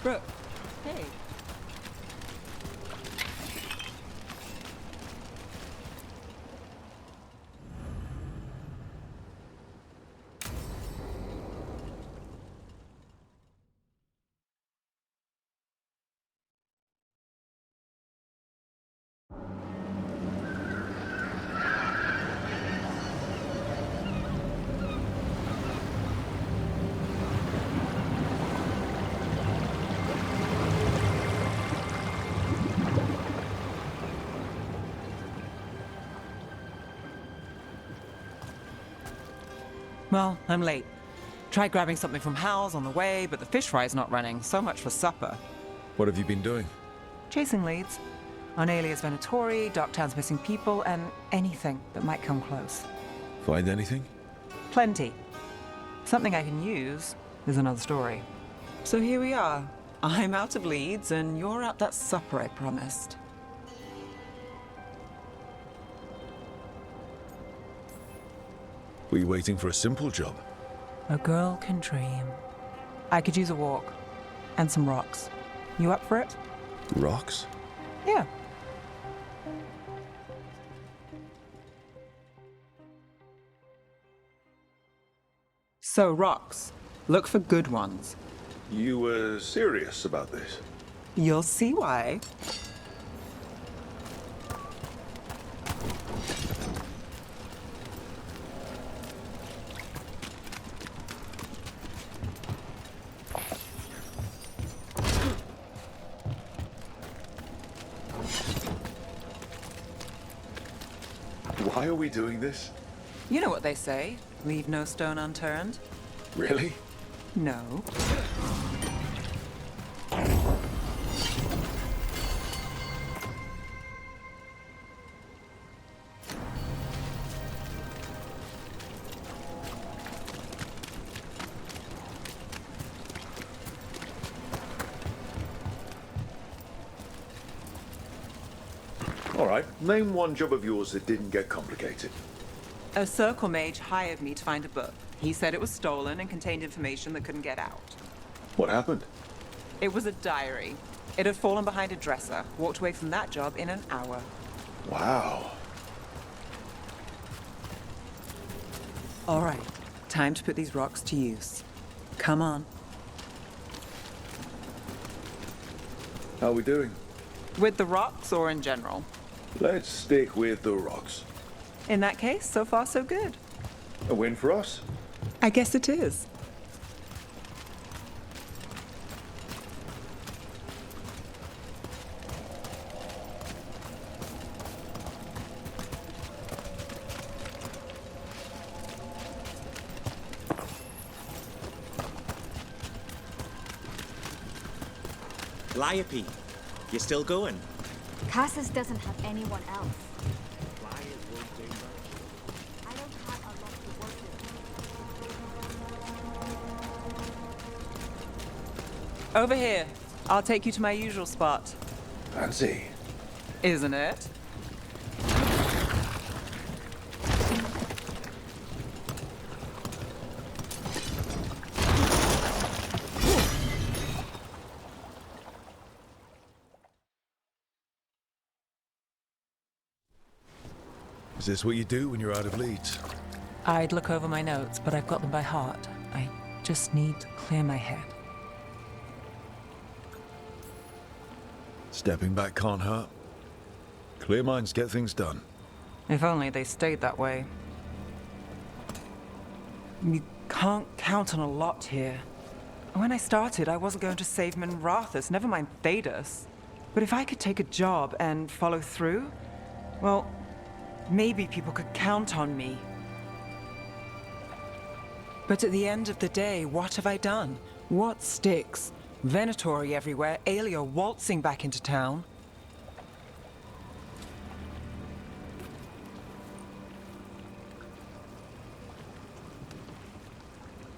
Brooke. Hey. Well, I'm late. Tried grabbing something from Hal's on the way, but the fish fry's not running. So much for supper. What have you been doing? Chasing leads. On Aelia's Venatori, Docktown's missing people, and anything that might come close. Find anything? Plenty. Something I can use is another story. So here we are. I'm out of leads, and you're at that supper I promised. Were you waiting for a simple job? A girl can dream. I could use a walk. And some rocks. You up for it? Rocks? Yeah. So, rocks. Look for good ones. You were serious about this? You'll see why. Why are we doing this? You know what they say, leave no stone unturned. Really? No. All right, name one job of yours that didn't get complicated. A circle mage hired me to find a book. He said it was stolen and contained information that couldn't get out. What happened? It was a diary. It had fallen behind a dresser. Walked away from that job in an hour. Wow. All right, time to put these rocks to use. Come on. How are we doing? With the rocks or in general? Let's stick with the rocks. In that case, so far so good. A win for us? I guess it is. Liope, you still going? Cassis doesn't have anyone else. Over here. I'll take you to my usual spot. Fancy. Isn't it? Is this what you do when you're out of leads? I'd look over my notes, but I've got them by heart. I just need to clear my head. Stepping back can't hurt. Clear minds get things done. If only they stayed that way. You can't count on a lot here. When I started, I wasn't going to save Minrathous, never mind Thedas. But if I could take a job and follow through, well, maybe people could count on me. But at the end of the day, what have I done? What sticks? Venatori everywhere, Aelia waltzing back into town.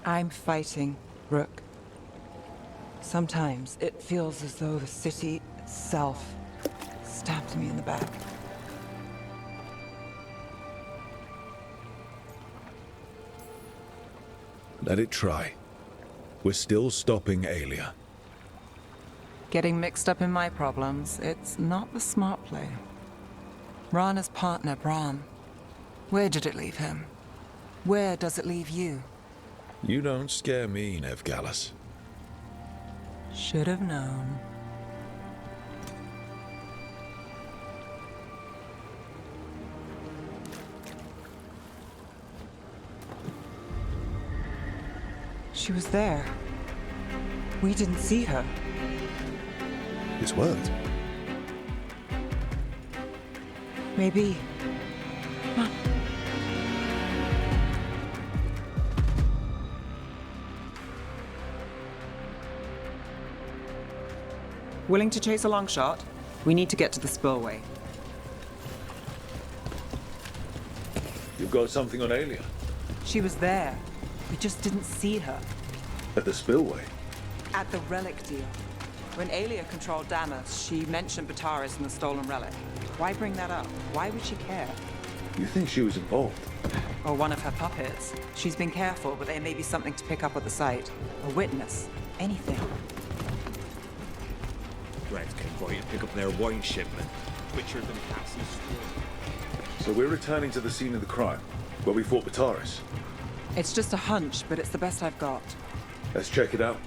I'm fighting, Rook. Sometimes it feels as though the city itself stabbed me in the back. Let it try. We're still stopping Aelia. Getting mixed up in my problems, it's not the smart play. Rana's partner, Brahm. Where did it leave him? Where does it leave you? You don't scare me, Nevgalis. Should have known. She was there. We didn't see her. This worked. Maybe. Come on. Willing to chase a long shot? We need to get to the spillway. You've got something on Aelia? She was there. We just didn't see her. At the spillway? At the relic deal. When Aelia controlled Damas, she mentioned Bataris and the stolen relic. Why bring that up? Why would she care? You think she was involved? Or one of her puppets. She's been careful, but there may be something to pick up at the site. A witness. Anything. Dread came by to pick up their wine shipment. Richard and Cassie's So we're returning to the scene of the crime, where we fought Bataris. It's just a hunch, but it's the best I've got. Let's check it out.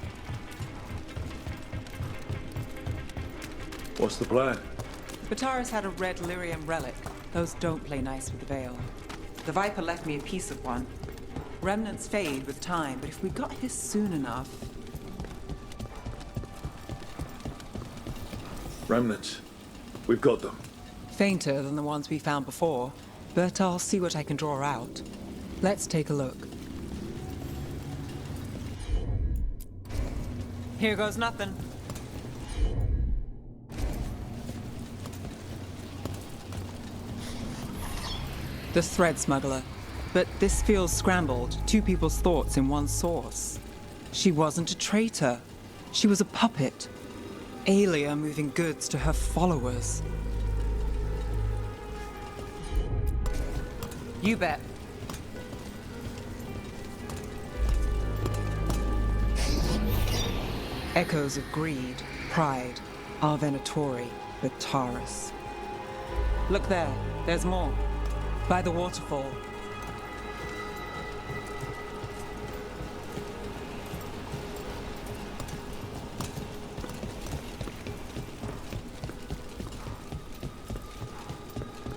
What's the plan? Bataris had a red lyrium relic. Those don't play nice with the Veil. The Viper left me a piece of one. Remnants fade with time, but if we got his soon enough... Remnants. We've got them. Fainter than the ones we found before, but I'll see what I can draw out. Let's take a look. Here goes nothing. The thread smuggler. But this feels scrambled. Two people's thoughts in one source. She wasn't a traitor. She was a puppet. Aelia moving goods to her followers. You bet. Echoes of greed, pride, our Venatori, Bataris. Look there, there's more. By the waterfall.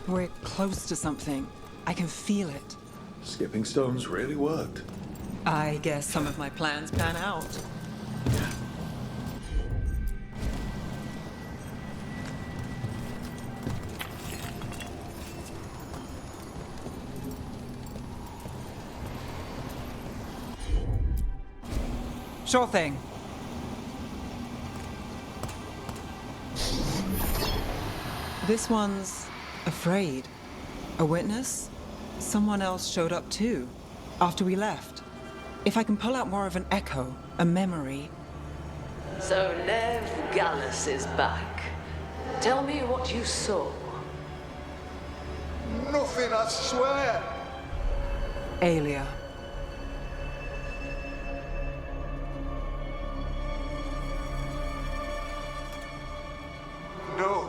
We're close to something. I can feel it. Skipping stones really worked. I guess some of my plans pan out. Sure thing. This one's afraid. A witness? Someone else showed up too, after we left. If I can pull out more of an echo, a memory... So Nev Gallus is back. Tell me what you saw. Nothing, I swear! Aelia. No.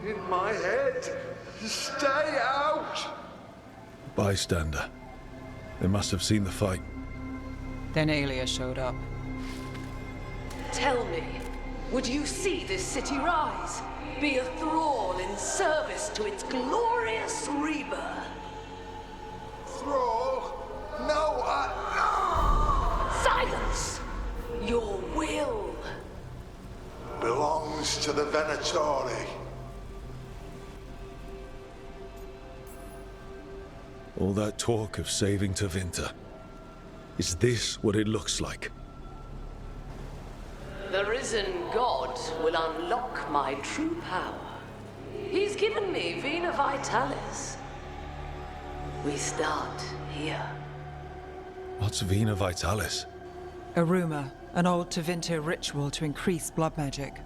In my head. Stay out! Bystander. They must have seen the fight. Then Aelia showed up. Tell me, would you see this city rise? Be a thrall in service to its glorious rebirth? Thrall? No, Silence! Your will belongs to the Venatori. All that talk of saving Tevinter. Is this what it looks like? The risen god will unlock my true power. He's given me Vena Vitalis. We start here. What's Vena Vitalis? A rumor, an old Tevinter ritual to increase blood magic.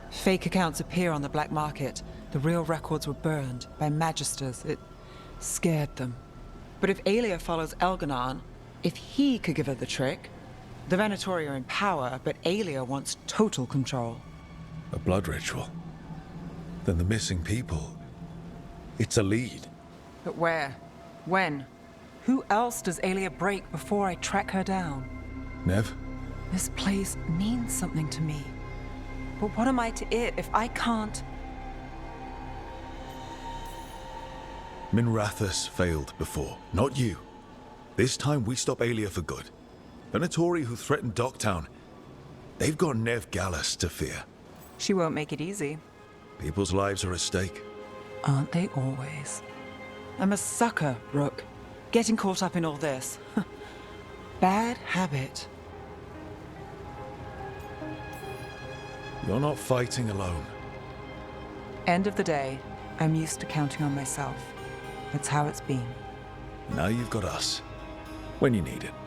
Fake accounts appear on the black market. The real records were burned by magisters. It scared them. But if Aelia follows Elganon, if he could give her the trick, the Venatori are in power, but Aelia wants total control. A blood ritual? Then the missing people... It's a lead. But where? When? Who else does Aelia break before I track her down? Nev? This place means something to me. But what am I to it if I can't... Minrathous failed before, not you. This time we stop Aelia for good. Venatori who threatened Docktown, they've got Nev Gallus to fear. She won't make it easy. People's lives are at stake. Aren't they always? I'm a sucker, Rook. Getting caught up in all this. Bad habit. You're not fighting alone. End of the day, I'm used to counting on myself. That's how it's been. Now you've got us. When you need it.